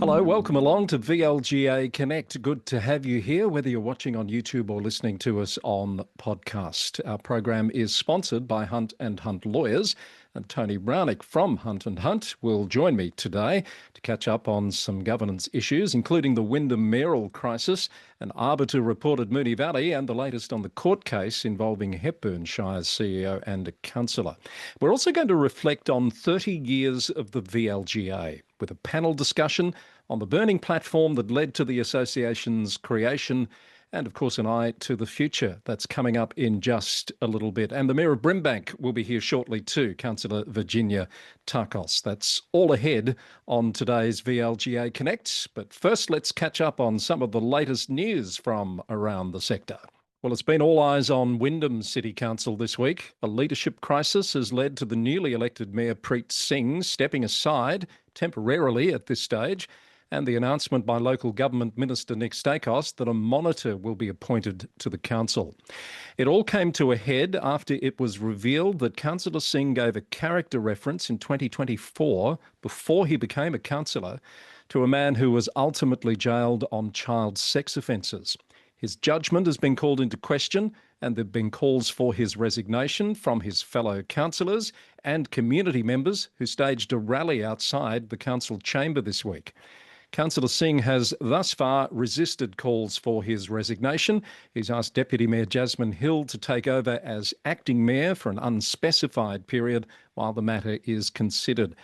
Hello, welcome along to VLGA Connect. Good to have you here, whether you're watching on YouTube or listening to us on podcast. Our program is sponsored by Hunt and Hunt Lawyers, and Tony Raunic from Hunt and Hunt will join me today to catch up on some governance issues, including the Wyndham mayoral crisis, an arbiter report at Moonee Valley, and the latest on the court case involving Hepburn Shire's CEO and a councillor. We're also going to reflect on 30 years of the VLGA with a panel discussion on the burning platform that led to the association's creation, and of course an eye to the future. That's coming up in just a little bit. And the Mayor of Brimbank will be here shortly too, Councillor Virginia Tachos. That's all ahead on today's VLGA Connect. But first, let's catch up on some of the latest news from around the sector. Well, it's been all eyes on Wyndham City Council this week. A leadership crisis has led to the newly elected Mayor Preet Singh stepping aside temporarily at this stage, and the announcement by local government Minister Nick Stakos that a monitor will be appointed to the council. It all came to a head after it was revealed that Councillor Singh gave a character reference in 2024, before he became a councillor, to a man who was ultimately jailed on child sex offences. His judgment has been called into question, and there have been calls for his resignation from his fellow councillors and community members who staged a rally outside the council chamber this week. Councillor Singh has thus far resisted calls for his resignation. He's asked Deputy Mayor Jasmine Hill to take over as acting mayor for an unspecified period while the matter is considered.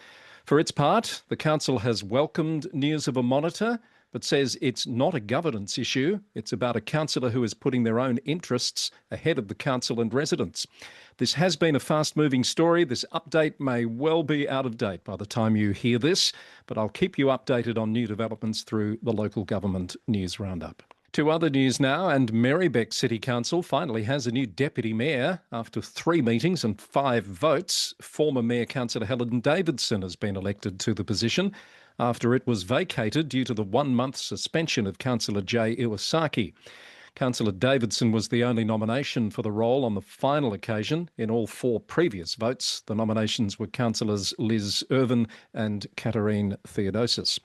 For its part, the council has welcomed news of a monitor, but says it's not a governance issue. It's about a councillor who is putting their own interests ahead of the council and residents. This has been a fast-moving story. This update may well be out of date by the time you hear this, but I'll keep you updated on new developments through the local government news roundup. To other news now, and Brimbank City Council finally has a new deputy mayor. After 3 meetings and 5 votes, former Mayor Councillor Helen Davidson has been elected to the position after it was vacated due to the 1-month suspension of Councillor Jay Iwasaki. Councillor Davidson was the only nomination for the role on the final occasion. In all 4 previous votes, the nominations were Councillors Liz Irvin and Katarine Theodosis.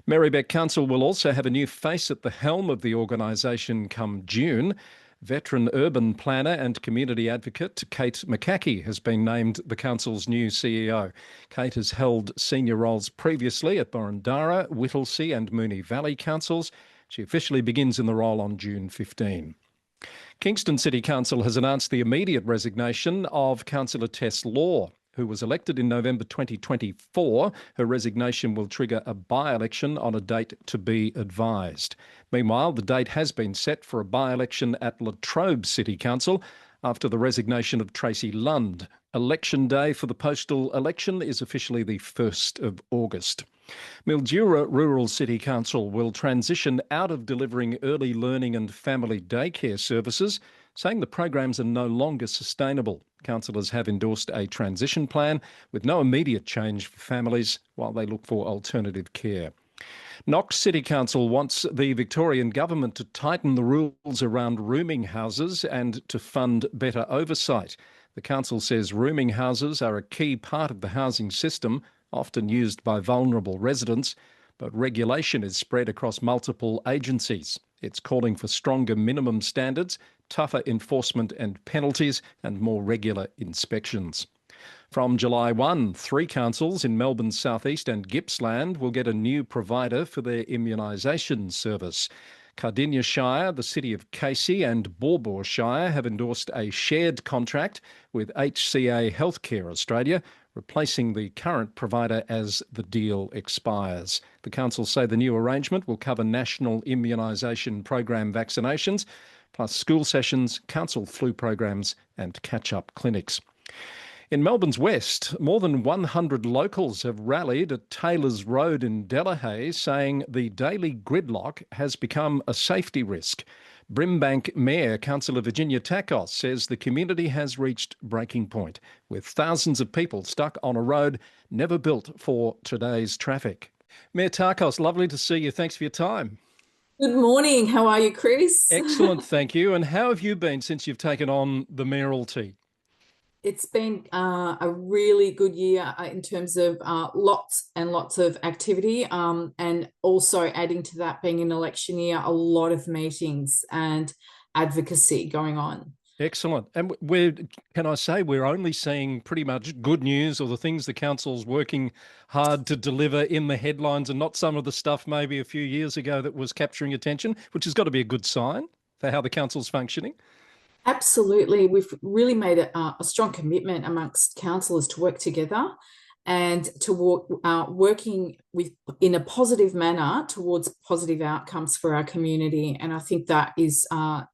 Brimbank Council will also have a new face at the helm of the organisation come June. Veteran urban planner and community advocate Kate McCackey has been named the council's new CEO. Kate has held senior roles previously at Borondara, Whittlesea and Moonee Valley councils. She officially begins in the role on June 15. Kingston City Council has announced the immediate resignation of Councillor Tess Law, who was elected in November 2024. Her resignation will trigger a by-election on a date to be advised. Meanwhile, the date has been set for a by-election at Latrobe City Council after the resignation of Tracy Lund. Election day for the postal election is officially the 1st of August. Mildura Rural City Council will transition out of delivering early learning and family daycare services, saying the programs are no longer sustainable. Councillors have endorsed a transition plan with no immediate change for families while they look for alternative care. Knox City Council wants the Victorian government to tighten the rules around rooming houses and to fund better oversight. The council says rooming houses are a key part of the housing system, often used by vulnerable residents, but regulation is spread across multiple agencies. It's calling for stronger minimum standards, tougher enforcement and penalties, and more regular inspections. From July 1, 3 councils in Melbourne's southeast and Gippsland will get a new provider for their immunisation service. Cardinia Shire, the city of Casey and Bawbaw Shire have endorsed a shared contract with HCA Healthcare Australia, replacing the current provider as the deal expires. The councils say the new arrangement will cover national immunisation program vaccinations, plus school sessions, council flu programs and catch-up clinics. In Melbourne's west, more than 100 locals have rallied at Taylor's Road in Delahey, saying the daily gridlock has become a safety risk. Brimbank Mayor Councillor Virginia Tachos says the community has reached breaking point, with thousands of people stuck on a road never built for today's traffic. Mayor Tachos, lovely to see you. Thanks for your time. Good morning. How are you, Chris? Excellent, thank you. And how have you been since you've taken on the mayoralty? It's been a really good year in terms of lots and lots of activity, and also adding to that being an election year, a lot of meetings and advocacy going on. Excellent. And can I say, we're only seeing pretty much good news or the things the council's working hard to deliver in the headlines and not some of the stuff maybe a few years ago that was capturing attention, which has got to be a good sign for how the council's functioning. Absolutely. We've really made a strong commitment amongst councillors to work together and to working with in a positive manner towards positive outcomes for our community. And I think that is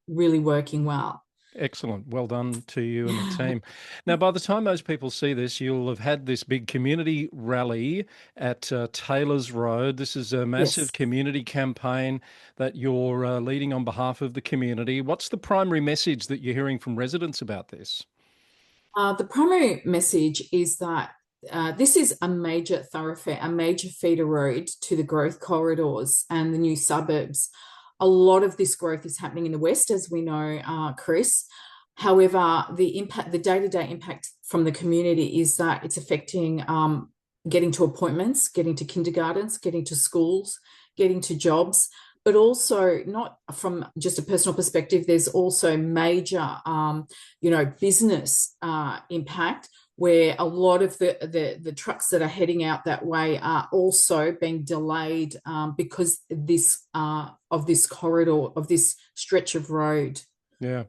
really working well. Excellent. Well done to you and the team. Now, by the time most people see this, you'll have had this big community rally at Taylor's Road. This is a massive Yes. community campaign that you're leading on behalf of the community. What's the primary message that you're hearing from residents about this? The primary message is that this is a major thoroughfare, a major feeder road to the growth corridors and the new suburbs. A lot of this growth is happening in the west, as we know, Chris. However, the day-to-day impact from the community is that it's affecting getting to appointments, getting to kindergartens, getting to schools, getting to jobs, but also not from just a personal perspective. There's also major, business impact where a lot of the trucks that are heading out that way are also being delayed because of this corridor, of this stretch of road. Yeah.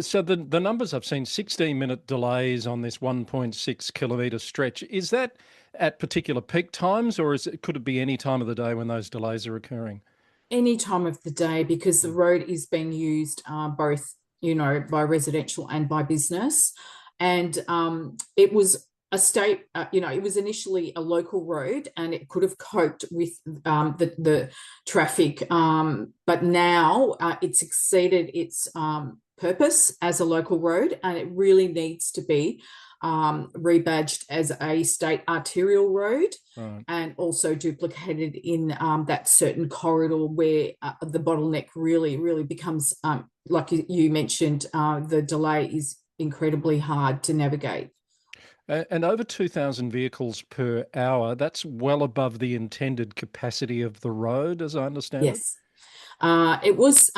So the numbers I've seen, 16-minute delays on this 1.6 kilometre stretch. Is that at particular peak times, or could it be any time of the day when those delays are occurring? Any time of the day, because the road is being used both, by residential and by business. And it was it was initially a local road and it could have coped with the traffic. But now it's exceeded its purpose as a local road and it really needs to be rebadged as a state arterial road. Right. And also duplicated in that certain corridor where the bottleneck really becomes, like you mentioned, the delay is incredibly hard to navigate. And over 2,000 vehicles per hour, that's well above the intended capacity of the road, as I understand it. Yes. It was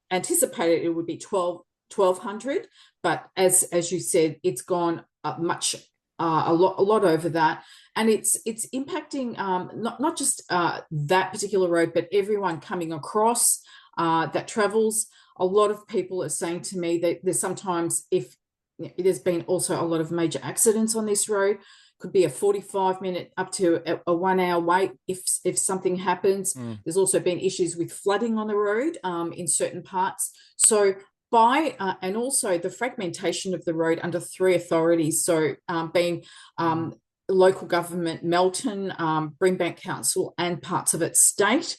anticipated it would be 1,200, but as you said, it's gone up much a lot over that, and it's impacting not just that particular road, but everyone coming across that travels. A lot of people are saying to me that there's sometimes, if there's been also a lot of major accidents on this road, could be a 45-minute up to a 1 hour wait if something happens. There's also been issues with flooding on the road in certain parts. So and also the fragmentation of the road under three authorities. So being local government, Melton, Brimbank Council, and parts of its state,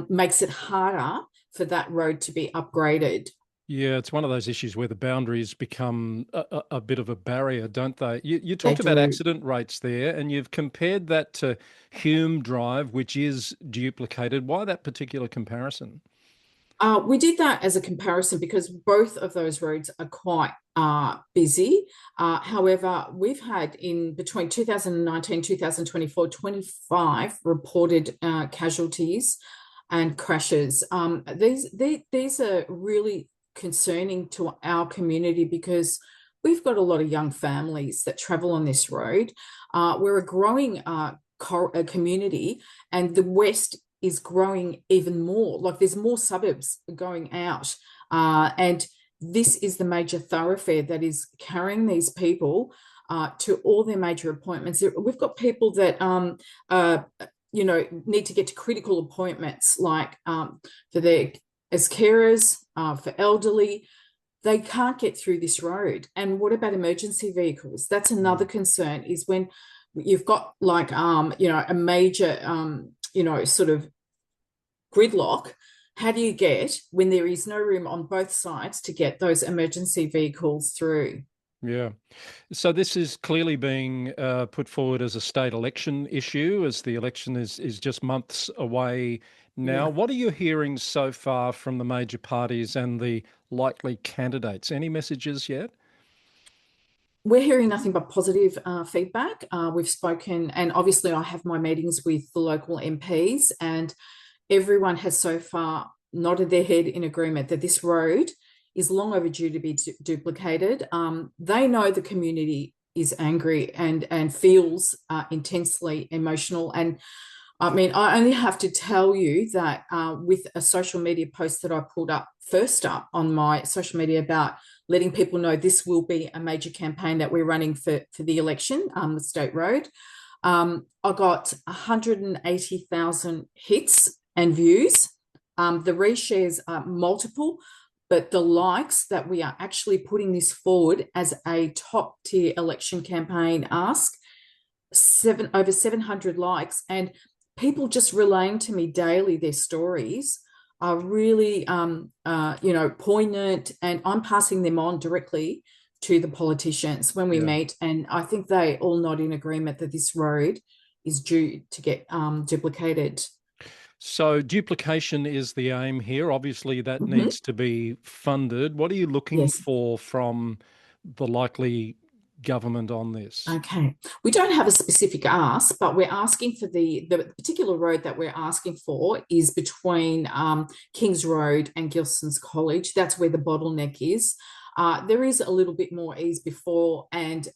makes it harder for that road to be upgraded. Yeah, it's one of those issues where the boundaries become a bit of a barrier, don't they? You They talked about do. accident rates there, and you've compared that to Hume Drive, which is duplicated. Why that particular comparison? We did that as a comparison because both of those roads are quite busy. However, we've had in between 2019, 2024, 25 reported casualties and crashes. These are really concerning to our community because we've got a lot of young families that travel on this road. We're a growing community, and the West is growing even more. Like there's more suburbs going out. And this is the major thoroughfare that is carrying these people to all their major appointments. We've got people that, need to get to critical appointments like for their as carers, for elderly. They can't get through this road. And what about emergency vehicles? That's another concern, is when you've got like, a major, sort of gridlock. How do you get, when there is no room on both sides, to get those emergency vehicles through? Yeah. So this is clearly being put forward as a state election issue, as the election is just months away now. Yeah. What are you hearing so far from the major parties and the likely candidates? Any messages yet? we're hearing nothing but positive feedback. We've spoken, and obviously I have my meetings with the local MPs, and everyone has so far nodded their head in agreement that this road is long overdue to be duplicated. They know the community is angry and feels intensely emotional. And I mean, I only have to tell you that with a social media post that I pulled up first up on my social media about letting people know this will be a major campaign that we're running for the election, the State Road. I got 180,000 hits and views. The reshares are multiple, but the likes that we are actually putting this forward as a top tier election campaign ask, over 700 likes, and people just relaying to me daily their stories are really, poignant, and I'm passing them on directly to the politicians when we meet. And I think they all nod in agreement that this road is due to get duplicated. So duplication is the aim here. Obviously, that needs to be funded. What are you looking for from the likely government on this? Okay. We don't have a specific ask, but we're asking for the particular road that we're asking for is between Kings Road and Gilson's College. That's where the bottleneck is. There is a little bit more ease before and,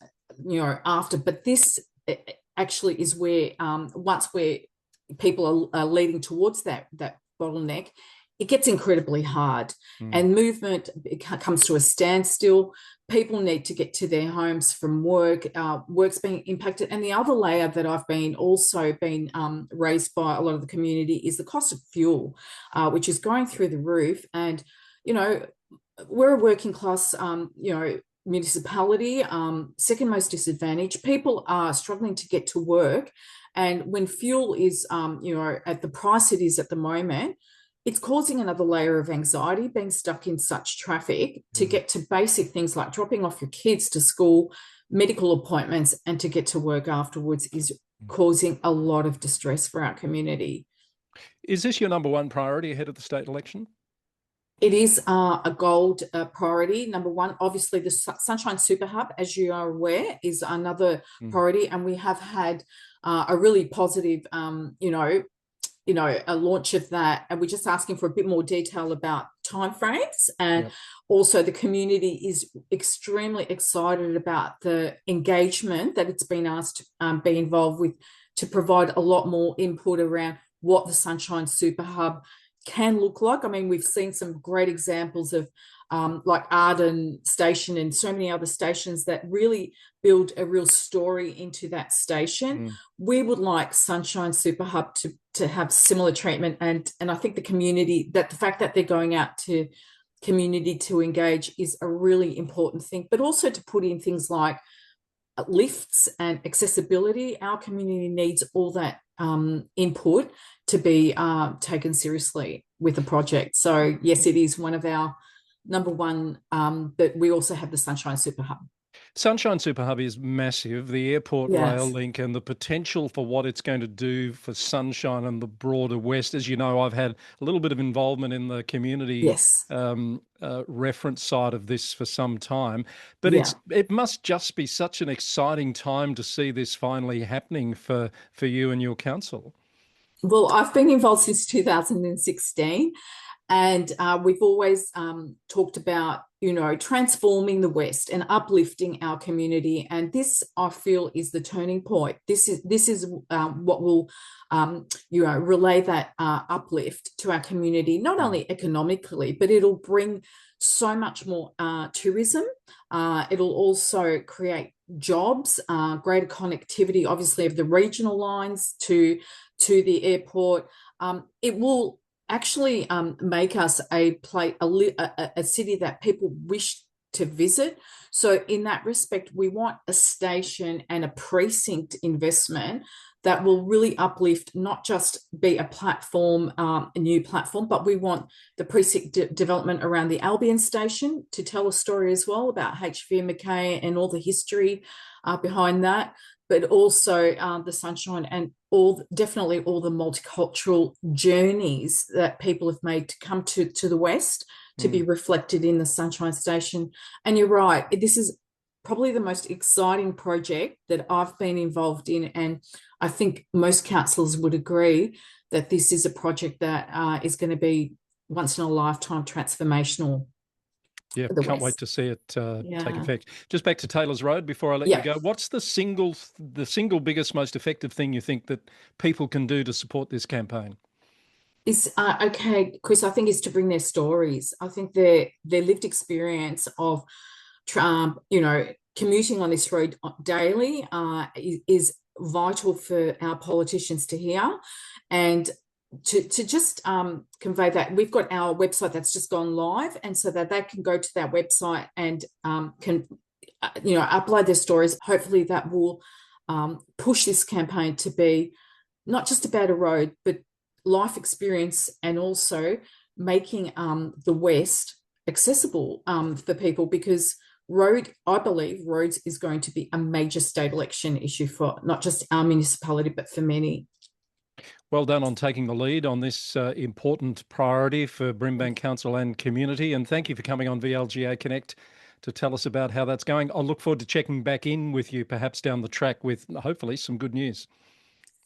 after, but this actually is where once people are leading towards that bottleneck, it gets incredibly hard and movement comes to a standstill. People need to get to their homes from work. Work's being impacted. And the other layer that I've been raised by a lot of the community is the cost of fuel, which is going through the roof. And, we're a working class, municipality, second most disadvantaged. People are struggling to get to work. And when fuel is, at the price it is at the moment, it's causing another layer of anxiety, being stuck in such traffic to get to basic things like dropping off your kids to school, medical appointments, and to get to work afterwards is causing a lot of distress for our community. Is this your number one priority ahead of the state election? It is a gold priority. Number one, obviously, the Sunshine Super Hub, as you are aware, is another priority. And we have had a really positive, a launch of that. And we're just asking for a bit more detail about timeframes. And also the community is extremely excited about the engagement that it's been asked to be involved with to provide a lot more input around what the Sunshine Super Hub can look like. I mean, we've seen some great examples of like Arden Station and so many other stations that really build a real story into that station. We would like Sunshine Super Hub to have similar treatment, and I think the community, that the fact that they're going out to community to engage is a really important thing, but also to put in things like lifts and accessibility. Our community needs all that input to be taken seriously with the project. So yes, it is one of our number one, but we also have the Sunshine Super Hub. Sunshine Super Hub is massive. The airport rail link and the potential for what it's going to do for Sunshine and the broader West. As you know, I've had a little bit of involvement in the community reference side of this for some time. But it must just be such an exciting time to see this finally happening for you and your council. Well, I've been involved since 2016. And we've always talked about, transforming the West and uplifting our community. And this, I feel, is the turning point. This is what will, relay that uplift to our community, not only economically, but it'll bring so much more tourism. It'll also create jobs, greater connectivity, obviously, of the regional lines to the airport. It will actually make us a city that people wish to visit. So in that respect, we want a station and a precinct investment that will really uplift, not just be a platform, a new platform, but we want the precinct development around the Albion station to tell a story as well about HV Mackay and all the history behind that, but also the Sunshine and definitely all the multicultural journeys that people have made to come to the West to be reflected in the Sunshine Station. And you're right, this is probably the most exciting project that I've been involved in, and I think most councillors would agree that this is a project that is going to be once in a lifetime transformational Yeah, for the can't wait West. to see it take Yeah. effect. Just back to Taylor's Road before I let you Yeah. go. What's the single biggest, most effective thing you think that people can do to support this campaign? Is okay, Chris. I think is to bring their stories. I think their lived experience of, commuting on this road daily is vital for our politicians to hear, and to just convey that. We've got our website that's just gone live, and so that they can go to that website and can upload their stories. Hopefully, that will push this campaign to be not just about a road, but life experience, and also making the West accessible for people, because I believe roads is going to be a major state election issue for not just our municipality, but for many. Well done on taking the lead on this important priority for Brimbank Council and community. And thank you for coming on VLGA Connect to tell us about how that's going. I'll look forward to checking back in with you perhaps down the track with hopefully some good news.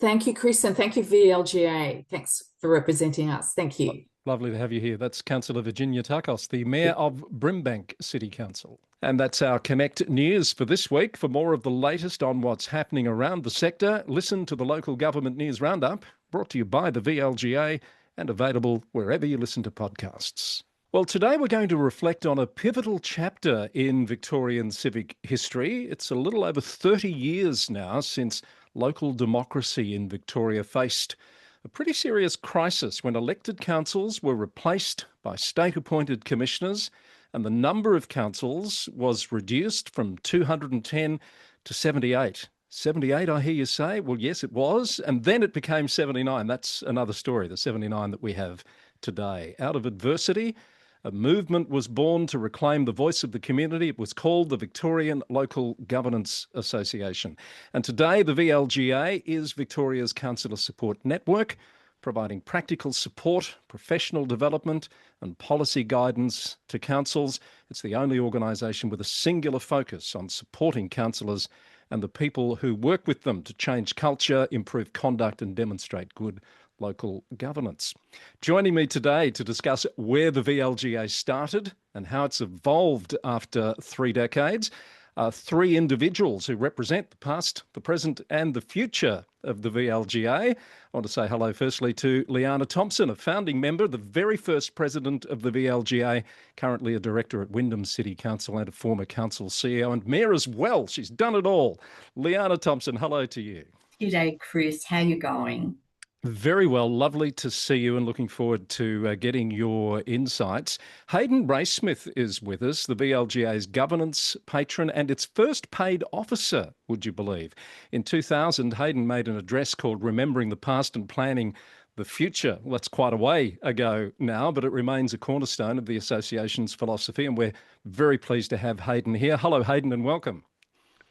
Thank you, Chris, and thank you, VLGA. Thanks for representing us. Thank you. Lovely to have you here. That's Councillor Virginia Tachos, the Mayor of Brimbank City Council. And that's our Connect News for this week. For more of the latest on what's happening around the sector, listen to the Local Government News Roundup, brought to you by the VLGA and available wherever you listen to podcasts. Well, today we're going to reflect on a pivotal chapter in Victorian civic history. It's a little over 30 years now since local democracy in Victoria faced a pretty serious crisis when elected councils were replaced by state-appointed commissioners, and the number of councils was reduced from 210 to 78. 78, I hear you say? Well, yes, it was. And then it became 79. That's another story, the 79 that we have today. Out of adversity, a movement was born to reclaim the voice of the community. It was called the Victorian Local Governance Association. And today, the VLGA is Victoria's councillor support network, providing practical support, professional development and policy guidance to councils. It's the only organisation with a singular focus on supporting councillors and the people who work with them to change culture, improve conduct and demonstrate good local governance. Joining me today to discuss where the VLGA started and how it's evolved after 3 decades are 3 individuals who represent the past, the present and the future of the VLGA. I want to say hello firstly to Liana Thompson, a founding member, the very first president of the VLGA, currently a director at Wyndham City Council and a former council CEO and mayor as well. She's done it all. Liana Thompson, hello to you. G'day, Chris. How you going? Very well. Lovely to see you and looking forward to getting your insights. Hayden Raysmith is with us, the VLGA's governance patron and its first paid officer, would you believe? In 2000, Hayden made an address called Remembering the Past and Planning the Future. Well, that's quite a way ago now, but it remains a cornerstone of the association's philosophy, and we're very pleased to have Hayden here. Hello, Hayden, and welcome.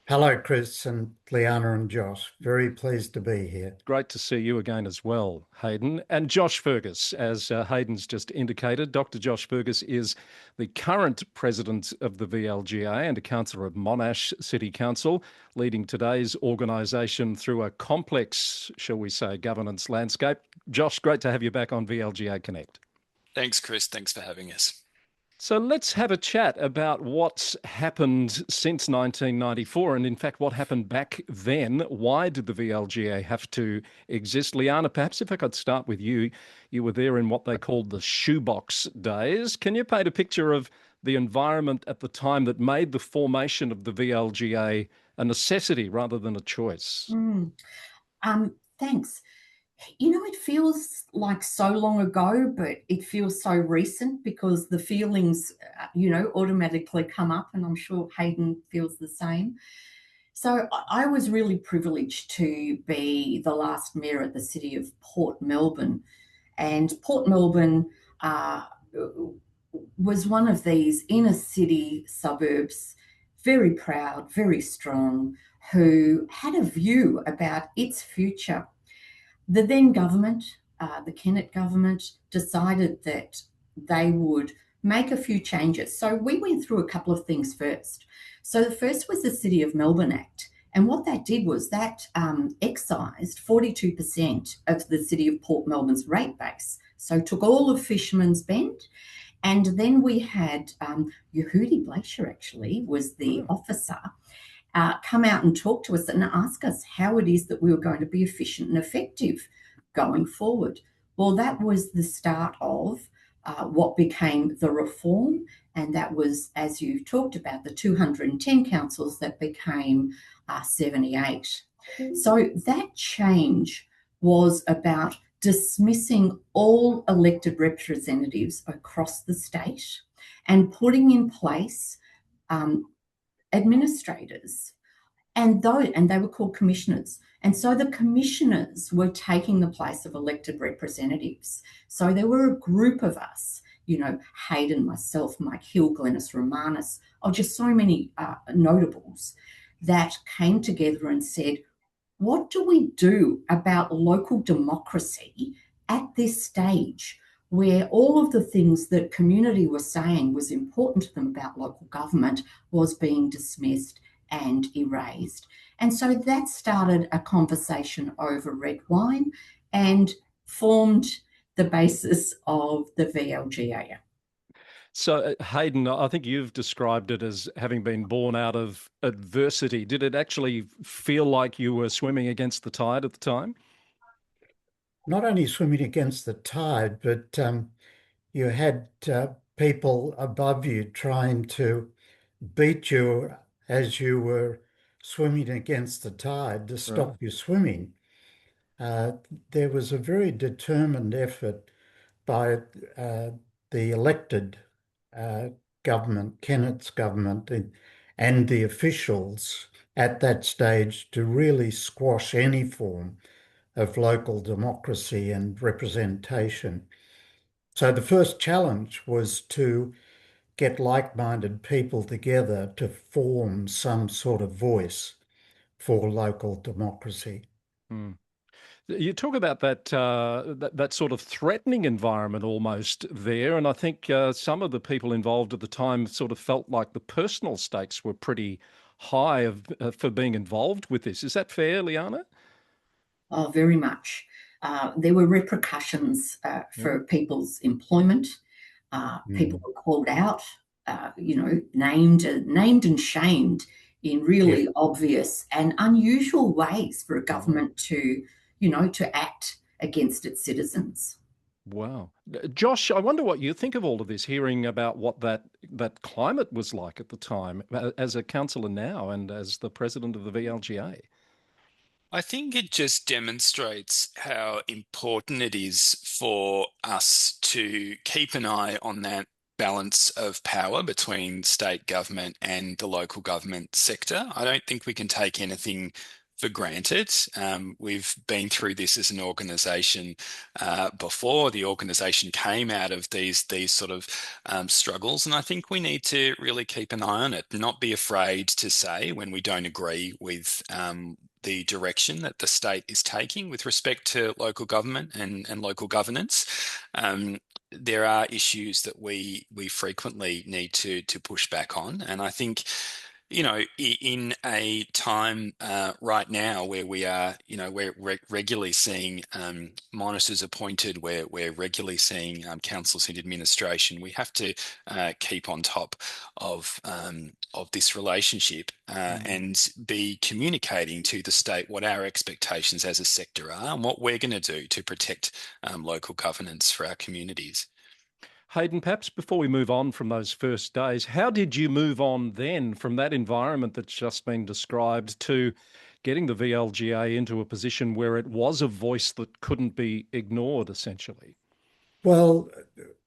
Hello, Chris and Liana and Josh. Very pleased to be here. Great to see you again as well, Hayden. And Josh Fergeus, as Hayden's just indicated. Dr. Josh Fergeus is the current president of the VLGA and a councillor of Monash City Council, leading today's organisation through a complex, shall we say, governance landscape. Josh, great to have you back on VLGA Connect. Thanks, Chris. Thanks for having us. So let's have a chat about what's happened since 1994 and in fact what happened back then. Why did the VLGA have to exist? Liana, perhaps if I could start with you. You were there in what they called the shoebox days. Can you paint a picture of the environment at the time that made the formation of the VLGA a necessity rather than a choice? Thanks. You know, it feels like so long ago, but it feels so recent because the feelings, automatically come up, and I'm sure Hayden feels the same. So I was really privileged to be the last mayor at the city of Port Melbourne. And Port Melbourne was one of these inner city suburbs, very proud, very strong, who had a view about its future. The then government, the Kennett government, decided that they would make a few changes. So we went through a couple of things first. So the first was the City of Melbourne Act. And what that did was that excised 42% of the City of Port Melbourne's rate base. So took all of Fisherman's Bend. And then we had Yehudi Blacher, actually, was the officer, come out and talk to us and ask us how it is that we were going to be efficient and effective going forward. Well, that was the start of what became the reform, and that was, as you talked about, the 210 councils that became 78. So that change was about dismissing all elected representatives across the state and putting in place administrators, and they were called commissioners. And so the commissioners were taking the place of elected representatives. So there were a group of us, Hayden, myself, Mike Hill, Glenys Romanis, just so many notables that came together and said, what do we do about local democracy at this stage where all of the things that community was saying was important to them about local government was being dismissed and erased? And so that started a conversation over red wine and formed the basis of the VLGA. So, Hayden, I think you've described it as having been born out of adversity. Did it actually feel like you were swimming against the tide at the time? Not only swimming against the tide, but you had people above you trying to beat you as you were swimming against the tide to stop you swimming. There was a very determined effort by the elected government, Kennett's government, and the officials at that stage to really squash any form of local democracy and representation. So the first challenge was to get like-minded people together to form some sort of voice for local democracy. Mm. You talk about that sort of threatening environment almost there, and I think some of the people involved at the time sort of felt like the personal stakes were pretty high for being involved with this. Is that fair, Liana? Oh, very much. There were repercussions for people's employment. People were called out, named and shamed in really obvious and unusual ways for a government to act against its citizens. Wow. Josh, I wonder what you think of all of this, hearing about what that climate was like at the time as a councillor now and as the president of the VLGA. I think it just demonstrates how important it is for us to keep an eye on that balance of power between state government and the local government sector. I don't think we can take anything for granted. We've been through this as an organisation before. The organisation came out of these sort of struggles, and I think we need to really keep an eye on it, not be afraid to say when we don't agree with the direction that the state is taking with respect to local government and local governance. There are issues that we frequently need to push back on, and I think in a time right now where we are, we're regularly seeing monitors appointed, where we're regularly seeing councils in administration, we have to keep on top of this relationship and be communicating to the state what our expectations as a sector are and what we're going to do to protect local governance for our communities. Hayden, perhaps before we move on from those first days, how did you move on then from that environment that's just been described to getting the VLGA into a position where it was a voice that couldn't be ignored, essentially? Well,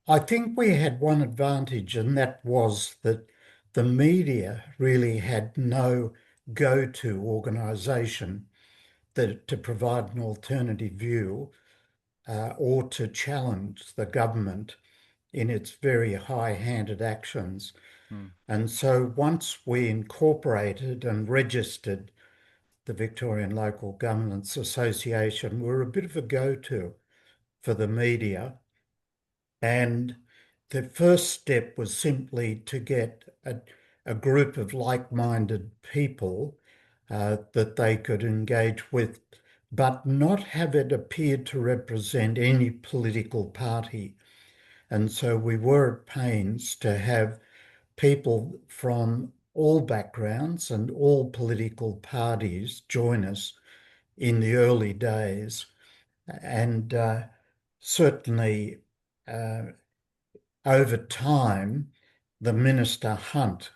I think we had one advantage, and that was that the media really had no go-to organisation to provide an alternative view or to challenge the government in its very high-handed actions. And so once we incorporated and registered the Victorian Local Governance Association, we were a bit of a go-to for the media. And the first step was simply to get a group of like-minded people that they could engage with, but not have it appear to represent any political party. And so we were at pains to have people from all backgrounds and all political parties join us in the early days. And certainly over time, the Minister Hunt,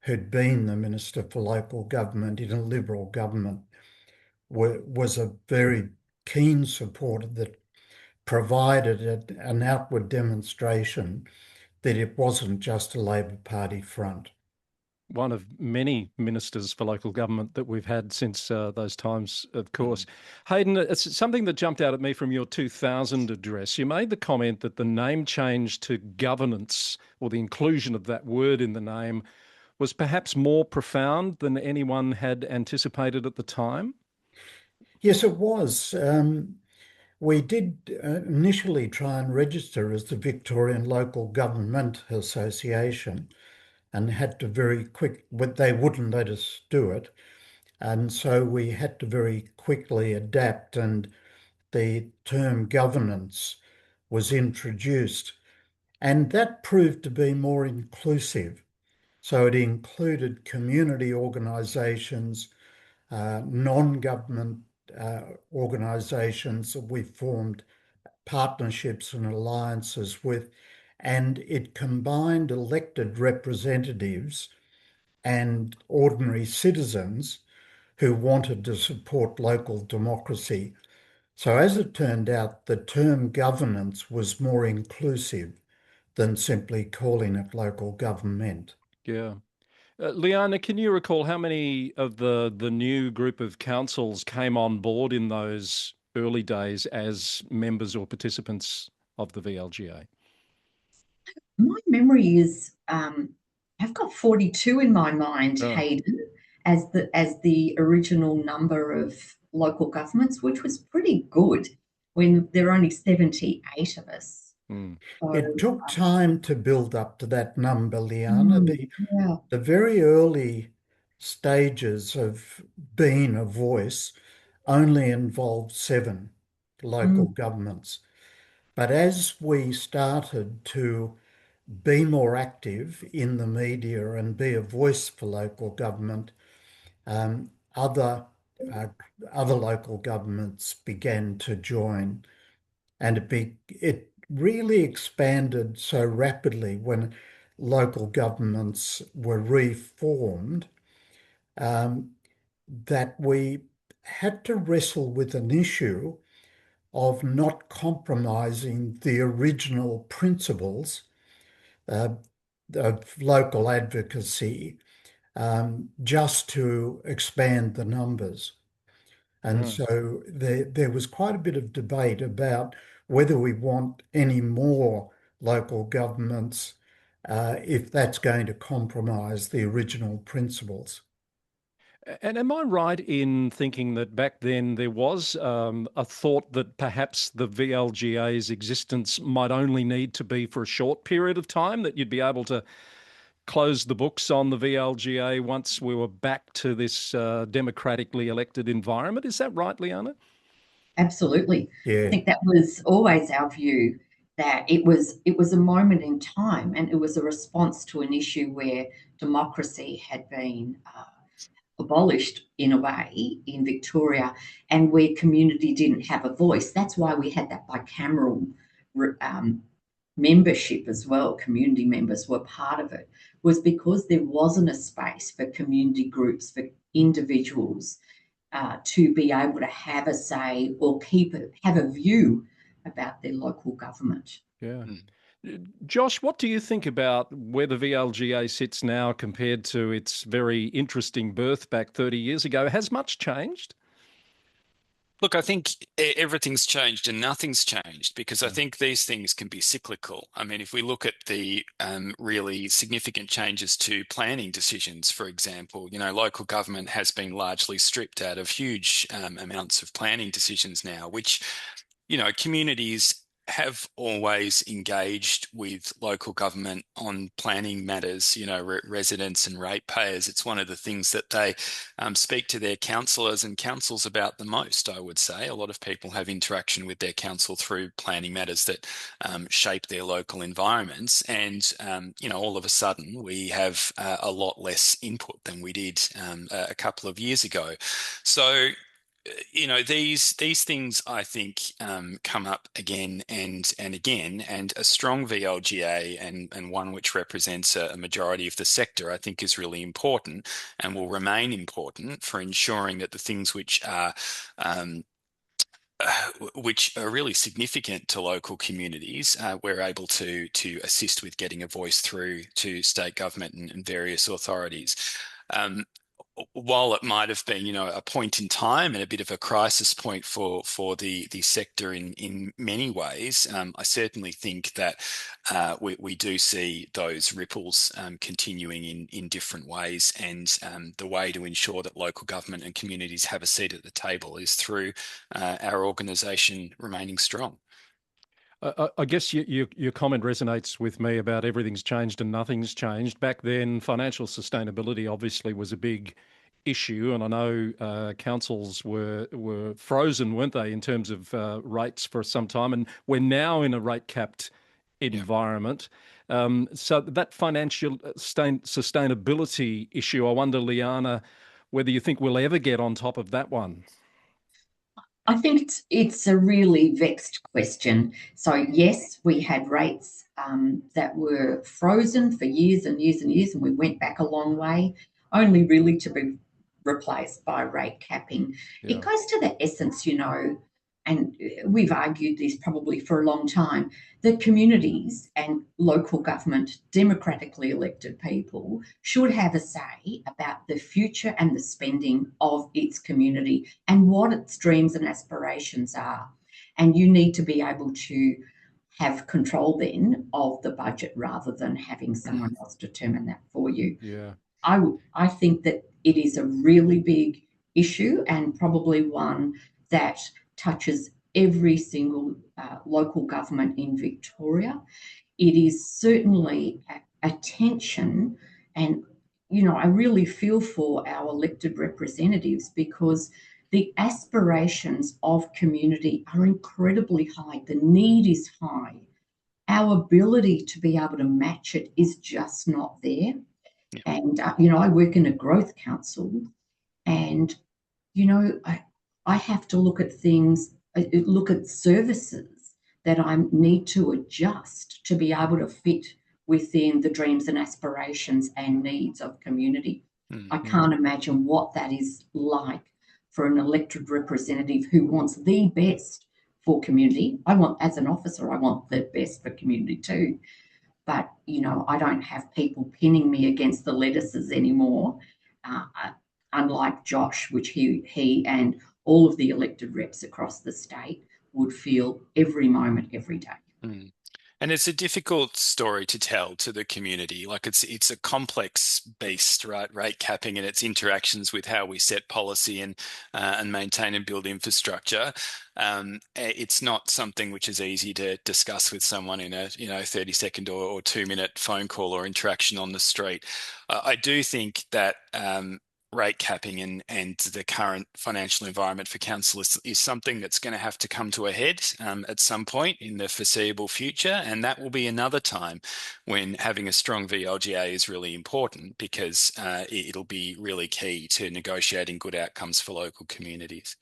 who'd been the Minister for Local Government in a Liberal government, was a very keen supporter that provided an outward demonstration that it wasn't just a Labor Party front. One of many ministers for local government that we've had since those times, of course. Hayden, it's something that jumped out at me from your 2000 address. You made the comment that the name change to governance, or the inclusion of that word in the name, was perhaps more profound than anyone had anticipated at the time. Yes, it was. We did initially try and register as the Victorian Local Government Association, and had to they wouldn't let us do it. And so we had to very quickly adapt, and the term governance was introduced. And that proved to be more inclusive. So it included community organisations, non-government organisations that we formed partnerships and alliances with, and it combined elected representatives and ordinary citizens who wanted to support local democracy. So as it turned out, the term governance was more inclusive than simply calling it local government. Yeah. Liana, can you recall how many of the new group of councils came on board in those early days as members or participants of the VLGA? My memory is I've got 42 in my mind, Oh. Hayden, as the original number of local governments, which was pretty good when there are only 78 of us. Mm. So, It took time to build up to that number, Liana. yeah. The very early stages of being a voice only involved 7 local governments. But as we started to be more active in the media and be a voice for local government, other local governments began to join, and it really expanded so rapidly when local governments were reformed, that we had to wrestle with an issue of not compromising the original principles of local advocacy, just to expand the numbers. And so there was quite a bit of debate about whether we want any more local governments, if that's going to compromise the original principles. And am I right in thinking that back then there was a thought that perhaps the VLGA's existence might only need to be for a short period of time, that you'd be able to close the books on the VLGA once we were back to this democratically elected environment? Is that right, Liana? Absolutely. Yeah. I think that was always our view, that it was a moment in time, and it was a response to an issue where democracy had been abolished in a way in Victoria, and where community didn't have a voice. That's why we had that bicameral membership as well. Community members were part of it, was because there wasn't a space for community groups, for individuals to be able to have a say or have a view about their local government. Yeah. Josh, what do you think about where the VLGA sits now compared to its very interesting birth back 30 years ago? Has much changed? Look, I think everything's changed and nothing's changed, because I think these things can be cyclical. I mean, if we look at the really significant changes to planning decisions, for example, local government has been largely stripped out of huge amounts of planning decisions now, which, communities have always engaged with local government on planning matters, residents and ratepayers. It's one of the things that they speak to their councillors and councils about the most, I would say. A lot of people have interaction with their council through planning matters that shape their local environments. And, all of a sudden we have a lot less input than we did a couple of years ago. So, these things I think come up again and again, and a strong VLGA and one which represents a majority of the sector, I think is really important and will remain important for ensuring that the things which are really significant to local communities, we're able to assist with getting a voice through to state government and various authorities. While it might have been, a point in time and a bit of a crisis point for the sector in many ways, I certainly think that we do see those ripples continuing in different ways, and the way to ensure that local government and communities have a seat at the table is through our organisation remaining strong. I guess your comment resonates with me about everything's changed and nothing's changed. Back then, financial sustainability obviously was a big issue, and I know councils were frozen, weren't they, in terms of rates for some time, and we're now in a rate-capped environment. So that financial sustainability issue, I wonder, Liana, whether you think we'll ever get on top of that one. I think it's a really vexed question. So yes, we had rates that were frozen for years and years and years, and we went back a long way, only really to be replaced by rate capping. Yeah. It goes to the essence, and we've argued this probably for a long time, that communities and local government, democratically elected people, should have a say about the future and the spending of its community and what its dreams and aspirations are. And you need to be able to have control then of the budget rather than having someone else determine that for you. Yeah. I think that it is a really big issue, and probably one that touches every single local government in Victoria. It is certainly a tension, and I really feel for our elected representatives, because the aspirations of community are incredibly high. The need is high. Our ability to be able to match it is just not there. Yeah. And I work in a growth council, and I have to look at things, look at services that I need to adjust to be able to fit within the dreams and aspirations and needs of community. Mm-hmm. I can't imagine what that is like for an elected representative who wants the best for community. As an officer, I want the best for community too. But, I don't have people pinning me against the lettuces anymore, unlike Josh, which he and all of the elected reps across the state would feel every moment, every day. Mm. And it's a difficult story to tell to the community. Like it's a complex beast, right? Rate capping and its interactions with how we set policy and maintain and build infrastructure. It's not something which is easy to discuss with someone in a 30-second or 2-minute phone call or interaction on the street. I do think that rate capping and the current financial environment for council is something that's going to have to come to a head at some point in the foreseeable future, and that will be another time when having a strong VLGA is really important, because it'll be really key to negotiating good outcomes for local communities.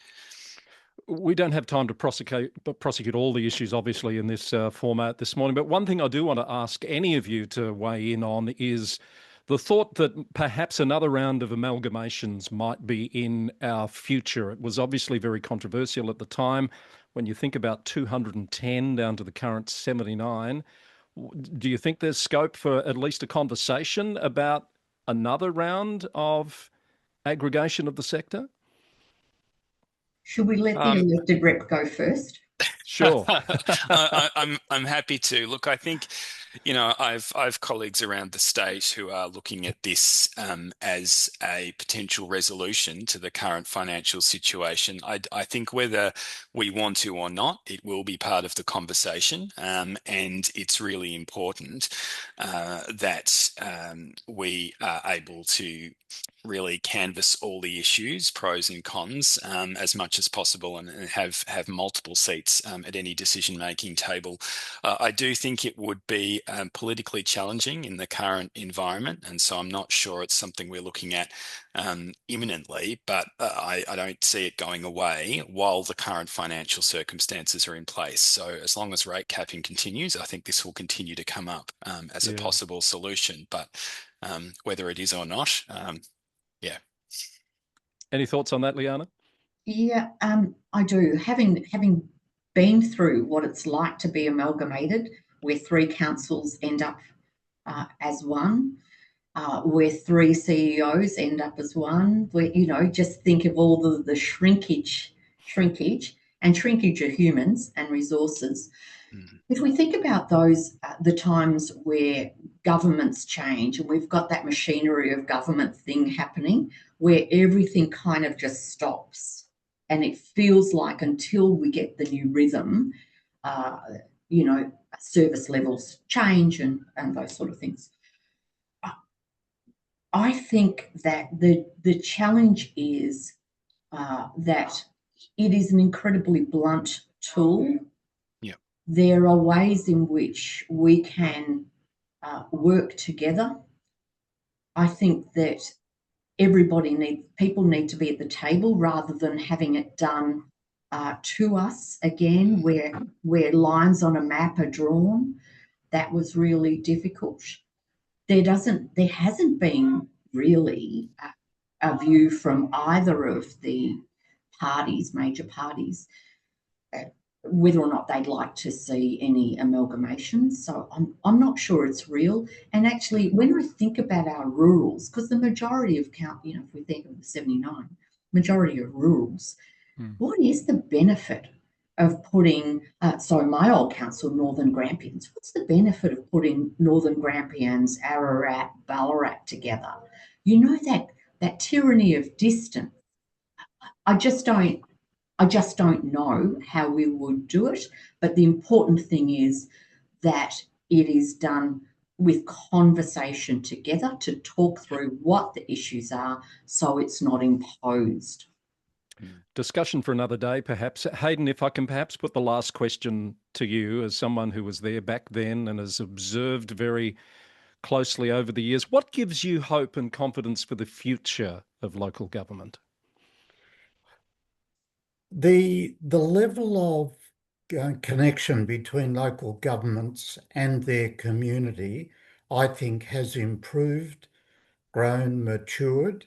We don't have time to prosecute all the issues, obviously, in this format this morning, but one thing I do want to ask any of you to weigh in on is the thought that perhaps another round of amalgamations might be in our future. It was obviously very controversial at the time. When you think about 210 down to the current 79, do you think there's scope for at least a conversation about another round of aggregation of the sector? Should we let the elected rep go first? Sure. I'm happy to. Look, I think, I've colleagues around the state who are looking at this as a potential resolution to the current financial situation. I think whether we want to or not, it will be part of the conversation, and it's really important that we are able to really canvass all the issues, pros and cons, as much as possible, and have multiple seats at any decision-making table. I do think it would be politically challenging in the current environment, and so I'm not sure it's something we're looking at imminently, but I don't see it going away while the current financial circumstances are in place. So as long as rate capping continues, I think this will continue to come up as a possible solution, but whether it is or not, yeah. Any thoughts on that, Liana? Yeah, I do. Having been through what it's like to be amalgamated, where 3 councils end up as one, where 3 CEOs end up as one, where, just think of all the shrinkage of humans and resources. If we think about those, the times where governments change, and we've got that machinery of government thing happening, where everything kind of just stops, and it feels like until we get the new rhythm, service levels change and those sort of things. I think that the challenge is that it is an incredibly blunt tool. There are ways in which we can work together. I think that people need to be at the table rather than having it done to us again, where lines on a map are drawn. That was really difficult. There hasn't been really a view from either of the major parties, whether or not they'd like to see any amalgamations. So I'm not sure it's real. And actually, when I think about our rurals, because the majority of if we think of the 79, majority of rurals, what is the benefit of putting, my old council, Northern Grampians, what's the benefit of putting Northern Grampians, Ararat, Ballarat together? That tyranny of distance. I just don't know how we would do it, but the important thing is that it is done with conversation together to talk through what the issues are, so it's not imposed. Discussion for another day, perhaps. Hayden, if I can perhaps put the last question to you as someone who was there back then and has observed very closely over the years, what gives you hope and confidence for the future of local government? The level of connection between local governments and their community, I think, has improved, grown, matured.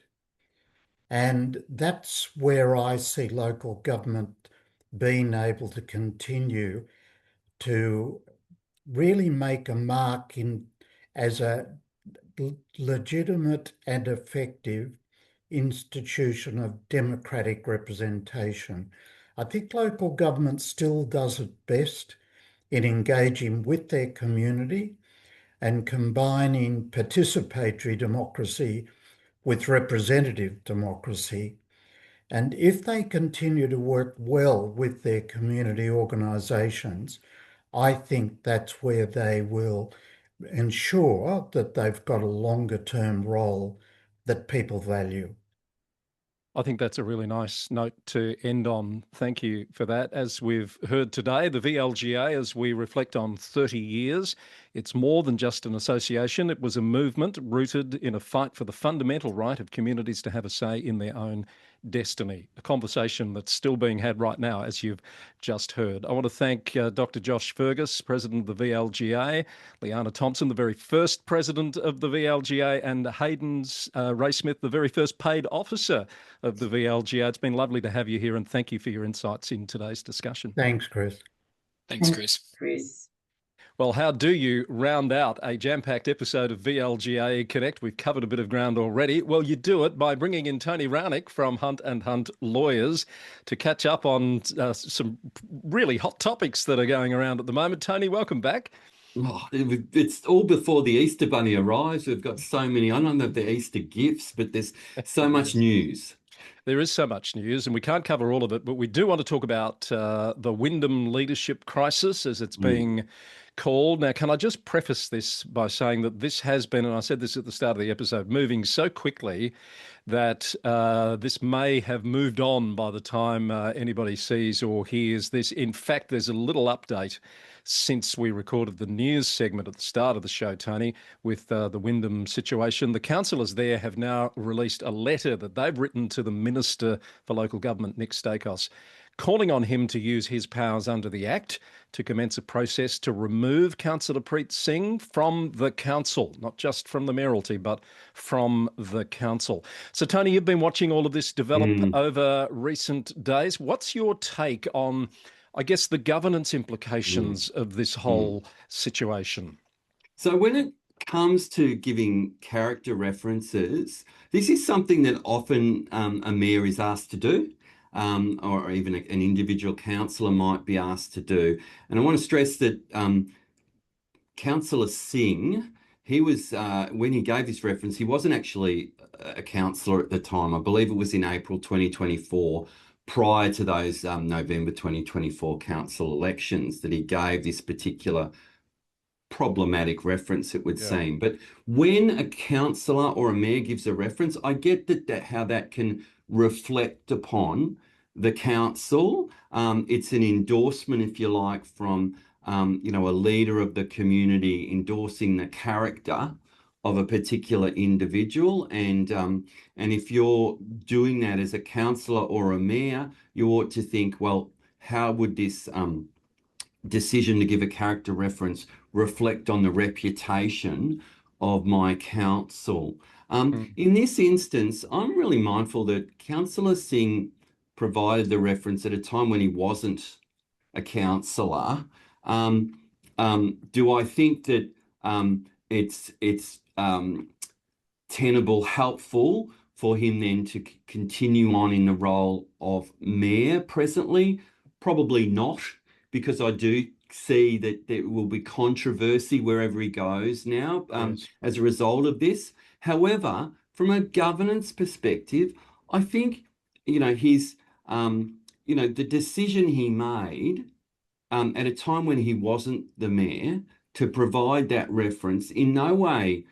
And that's where I see local government being able to continue to really make a mark as a legitimate and effective institution of democratic representation. I think local government still does it best in engaging with their community and combining participatory democracy with representative democracy. And if they continue to work well with their community organisations, I think that's where they will ensure that they've got a longer term role that people value. I think that's a really nice note to end on. Thank you for that. As we've heard today, the VLGA, as we reflect on 30 years, it's more than just an association. It was a movement rooted in a fight for the fundamental right of communities to have a say in their own destiny, a conversation that's still being had right now, as you've just heard. I want to thank Dr. Josh Fergeus, President of the VLGA, Liana Thompson, the very first President of the VLGA, and Hayden Raysmith, the very first paid officer of the VLGA. It's been lovely to have you here, and thank you for your insights in today's discussion. Thanks, Chris. Thanks, Chris. Well, how do you round out a jam-packed episode of VLGA Connect? We've covered a bit of ground already. Well, you do it by bringing in Tony Raunic from Hunt and Hunt Lawyers to catch up on some really hot topics that are going around at the moment. Tony, welcome back. Oh, it's all before the Easter Bunny arrives. We've got so many, I don't know if they're Easter gifts, but there's so much news. There is so much news, and we can't cover all of it, but we do want to talk about the Wyndham leadership crisis, as it's being called. Now, can I just preface this by saying that this has been, and I said this at the start of the episode, moving so quickly that this may have moved on by the time anybody sees or hears this. In fact, there's a little update since we recorded the news segment at the start of the show, Tony, with the Wyndham situation. The councillors there have now released a letter that they've written to the Minister for Local Government, Nick Stakos, calling on him to use his powers under the Act to commence a process to remove Councillor Preet Singh from the council, not just from the mayoralty, but from the council. So, Tony, you've been watching all of this develop over recent days. What's your take on, I guess, the governance implications of this whole situation? So when it comes to giving character references, this is something that often a mayor is asked to do. Or even an individual councillor might be asked to do. And I want to stress that Councillor Singh, he was, when he gave this reference, he wasn't actually a councillor at the time. I believe it was in April 2024, prior to those November 2024 council elections, that he gave this particular problematic reference, it would seem. But when a councillor or a mayor gives a reference, I get that how that can reflect upon the council. It's an endorsement, if you like, from a leader of the community endorsing the character of a particular individual. And if you're doing that as a councillor or a mayor, you ought to think, well, how would this decision to give a character reference reflect on the reputation of my council? In this instance, I'm really mindful that Councillor Singh provided the reference at a time when he wasn't a councillor. Do I think that it's tenable, helpful for him then to continue on in the role of mayor presently? Probably not, because I do see that there will be controversy wherever he goes now as a result of this. However, from a governance perspective, I think, his, the decision he made at a time when he wasn't the mayor to provide that reference in no way,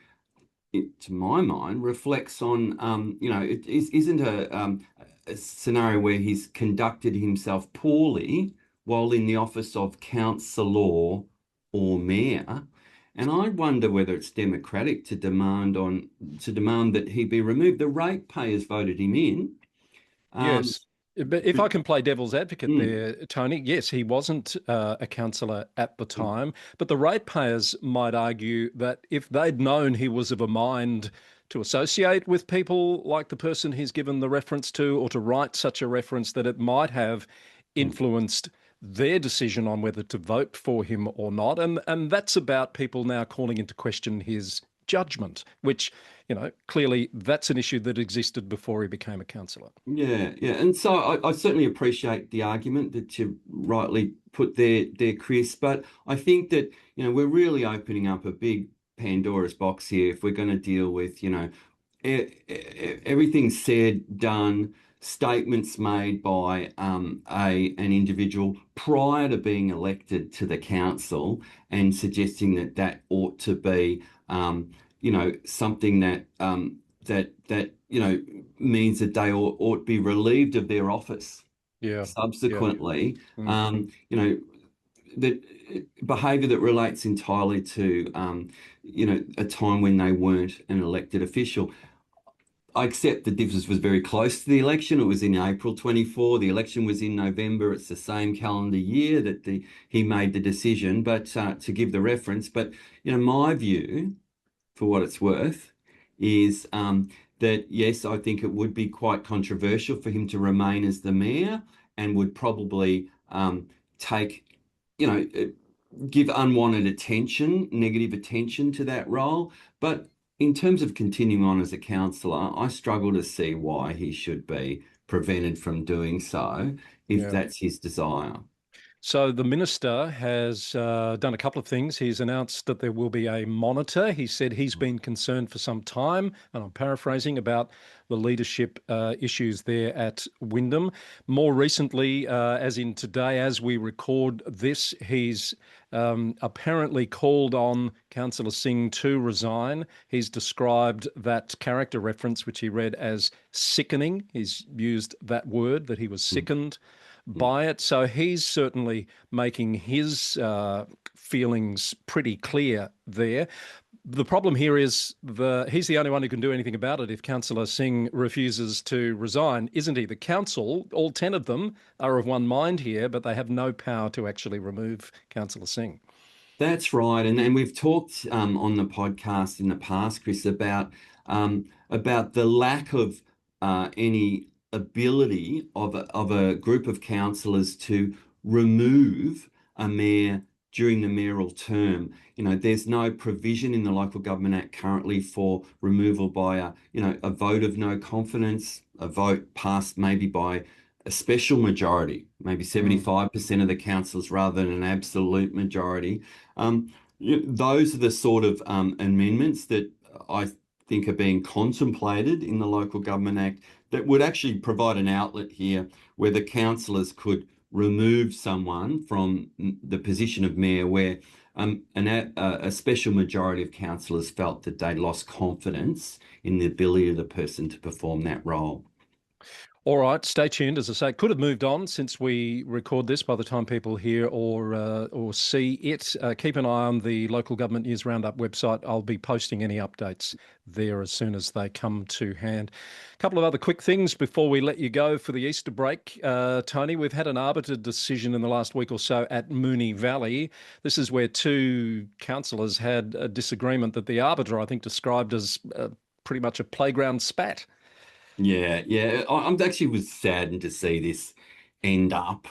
to my mind, reflects on, it isn't a scenario where he's conducted himself poorly while in the office of councillor or mayor. And I wonder whether it's democratic to demand that he be removed. The ratepayers voted him in. Yes. But if I can play devil's advocate there, Tony, yes, he wasn't a councillor at the time, but the ratepayers might argue that if they'd known he was of a mind to associate with people like the person he's given the reference to, or to write such a reference, that it might have influenced their decision on whether to vote for him or not. And that's about people now calling into question his judgment, which, clearly that's an issue that existed before he became a councillor. Yeah. And so I certainly appreciate the argument that you rightly put there, Chris, but I think that, we're really opening up a big Pandora's box here if we're going to deal with, everything said, done, statements made by an individual prior to being elected to the council, and suggesting that ought to be something that means that they ought to be relieved of their office subsequently. That behaviour that relates entirely to a time when they weren't an elected official. I accept that this was very close to the election. It was in April 24. The election was in November. It's the same calendar year that he made the decision, but to give the reference. But my view, for what it's worth, is that yes, I think it would be quite controversial for him to remain as the mayor, and would probably take give unwanted attention, negative attention to that role. But in terms of continuing on as a councillor, I struggle to see why he should be prevented from doing so if that's his desire. So the minister has done a couple of things. He's announced that there will be a monitor. He said he's been concerned for some time, and I'm paraphrasing, about the leadership issues there at Wyndham. More recently, as in today, as we record this, he's apparently called on Councillor Singh to resign. He's described that character reference, which he read as sickening. He's used that word, that he was sickened by it. So he's certainly making his feelings pretty clear there. The problem here is he's the only one who can do anything about it if Councillor Singh refuses to resign, isn't he? The council, all 10 of them, are of one mind here, but they have no power to actually remove Councillor Singh. That's right. And we've talked on the podcast in the past, Chris, about the lack of any ability of a group of councillors to remove a mayor during the mayoral term. There's no provision in the Local Government Act currently for removal by a vote of no confidence, a vote passed maybe by a special majority, maybe 75% of the councillors rather than an absolute majority. Those are the sort of amendments that I think are being contemplated in the Local Government Act that would actually provide an outlet here where the councillors could remove someone from the position of mayor where a special majority of councillors felt that they lost confidence in the ability of the person to perform that role. All right, stay tuned. As I say, could have moved on since we record this by the time people hear or see it. Keep an eye on the Local Government News Roundup website. I'll be posting any updates there as soon as they come to hand. A couple of other quick things before we let you go for the Easter break. Tony, we've had an arbiter decision in the last week or so at Moonee Valley. This is where two councillors had a disagreement that the arbiter, I think, described as pretty much a playground spat. Yeah. I'm actually was saddened to see this end up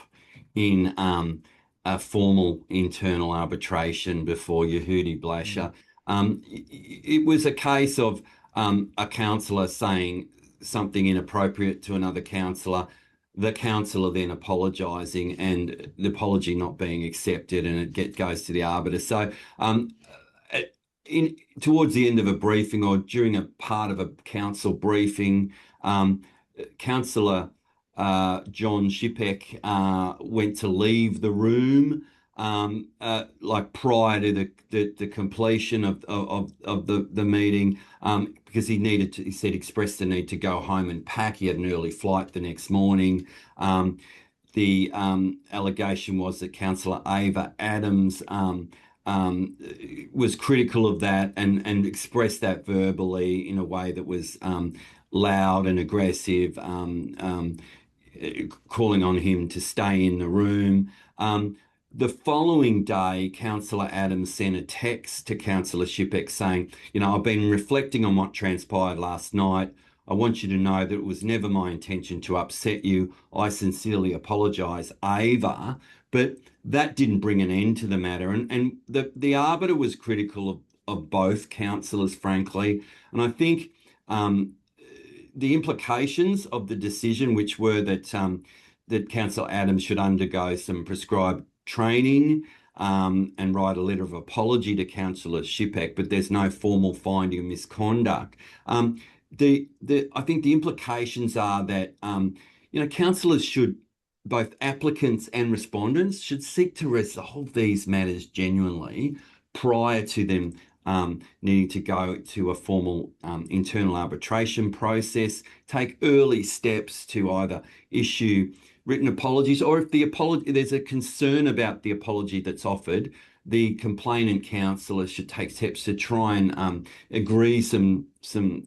in a formal internal arbitration before Yehudi Blasher. It was a case of a councillor saying something inappropriate to another councillor, the councillor then apologising and the apology not being accepted, and it goes to the arbiter. So towards the end of a briefing or during a part of a council briefing, Councillor John Shipek went to leave the room like prior to the completion of the meeting because he said expressed the need to go home and pack. He had an early flight the next morning. The allegation was that Councillor Ava Adams was critical of that and expressed that verbally in a way that was loud and aggressive, calling on him to stay in the room. The following day, Councillor Adams sent a text to Councillor Shipek saying, I've been reflecting on what transpired last night. I want you to know that it was never my intention to upset you. I sincerely apologise, Ava. But that didn't bring an end to the matter. And the arbiter was critical of both councillors, frankly. And I think the implications of the decision, which were that Councillor Adams should undergo some prescribed training and write a letter of apology to Councillor Shipek, but there's no formal finding of misconduct. I think the implications are that councillors should, both applicants and respondents, should seek to resolve these matters genuinely prior to them needing to go to a formal internal arbitration process, take early steps to either issue written apologies, or if there's a concern about the apology that's offered, the complainant councillor should take steps to try and agree some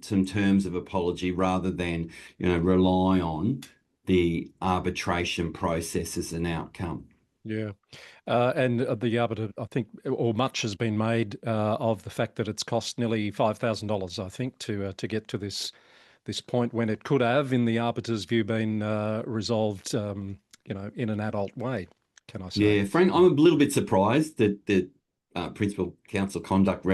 terms of apology rather than rely on the arbitration process as an outcome. Yeah. And the arbiter, I think, or much has been made of the fact that it's cost nearly $5,000, I think, to get to this point, when it could have, in the arbiter's view, been resolved, in an adult way. can I say? Yeah, Frank, I'm a little bit surprised that the Principal Council Conduct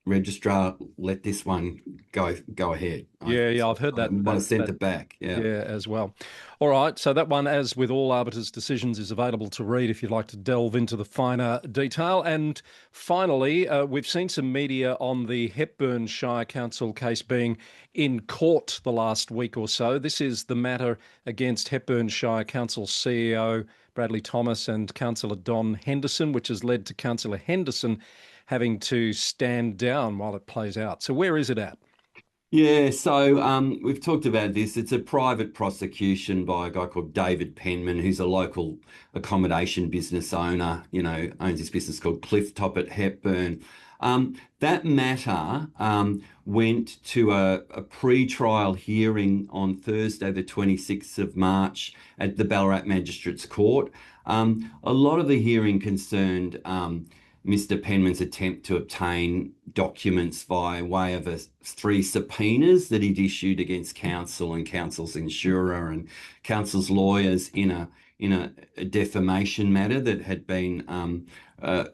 Registrar let this one go ahead. Yeah, I've heard that. I sent it back. Yeah. Yeah, as well. All right, so that one, as with all arbiters' decisions, is available to read if you'd like to delve into the finer detail. And finally, we've seen some media on the Hepburn Shire Council case being in court the last week or so. This is the matter against Hepburn Shire Council CEO Bradley Thomas and Councillor Don Henderson, which has led to Councillor Henderson having to stand down while it plays out. So where is it at? Yeah, so we've talked about this. It's a private prosecution by a guy called David Penman, who's a local accommodation business owner, owns this business called Clifftop at Hepburn. That matter went to a pre-trial hearing on Thursday, the 26th of March at the Ballarat Magistrates Court. A lot of the hearing concerned Mr. Penman's attempt to obtain documents by way of 3 subpoenas that he'd issued against council and council's insurer and council's lawyers in a defamation matter that had been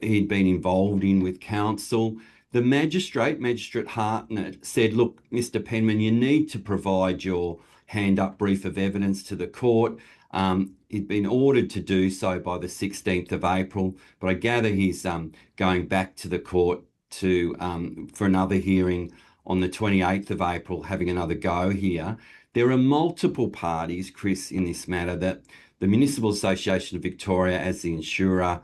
he'd been involved in with council. The Magistrate Hartnett, said, look, Mr. Penman, you need to provide your hand-up brief of evidence to the court. He'd been ordered to do so by the 16th of April, but I gather he's going back to the court for another hearing on the 28th of April, having another go here. There are multiple parties, Chris, in this matter, that the Municipal Association of Victoria as the insurer,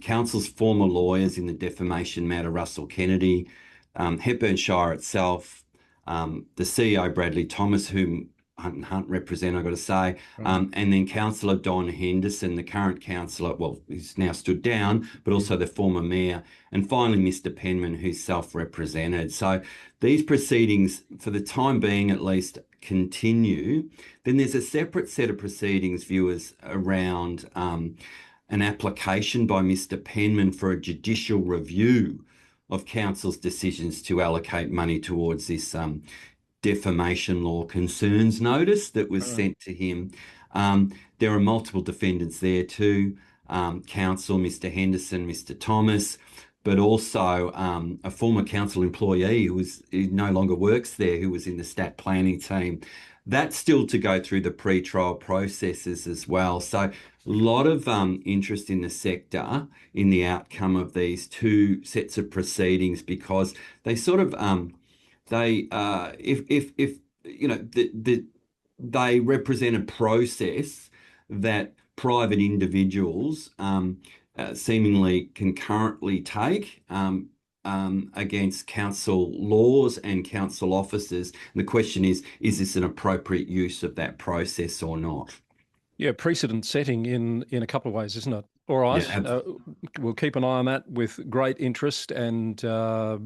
council's former lawyers in the defamation matter, Russell Kennedy, Hepburn Shire itself, the CEO, Bradley Thomas, whom Hunt represent, I've got to say, and then Councillor Don Henderson, the current councillor, well, he's now stood down, but also the former mayor, and finally Mr. Penman, who's self-represented. So these proceedings, for the time being at least, continue. Then there's a separate set of proceedings, viewers, around an application by Mr. Penman for a judicial review of council's decisions to allocate money towards this defamation law concerns notice that was sent to him. There are multiple defendants there too, council, Mr. Henderson, Mr. Thomas, but also a former council employee who no longer works there, who was in the stat planning team. That's still to go through the pre-trial processes as well. So a lot of interest in the sector in the outcome of these 2 sets of proceedings, because they sort of they represent a process that private individuals seemingly concurrently take against council laws and council officers. And the question is this an appropriate use of that process or not? Yeah, precedent setting in a couple of ways, isn't it? All right. Yeah, we'll keep an eye on that with great interest and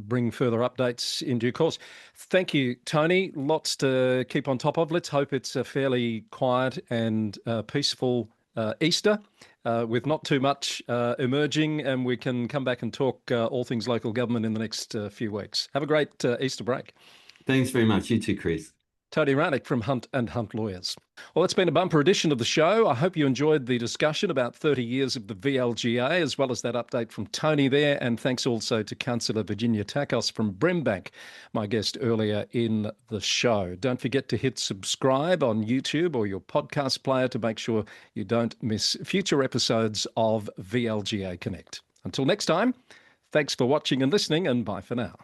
bring further updates in due course. Thank you, Tony. Lots to keep on top of. Let's hope it's a fairly quiet and peaceful Easter with not too much emerging, and we can come back and talk all things local government in the next few weeks. Have a great Easter break. Thanks very much. You too, Chris. Tony Raunic from Hunt and Hunt Lawyers. Well, it's been a bumper edition of the show. I hope you enjoyed the discussion about 30 years of the VLGA, as well as that update from Tony there. And thanks also to Councillor Virginia Tachos from Brimbank, my guest earlier in the show. Don't forget to hit subscribe on YouTube or your podcast player to make sure you don't miss future episodes of VLGA Connect. Until next time, thanks for watching and listening, and bye for now.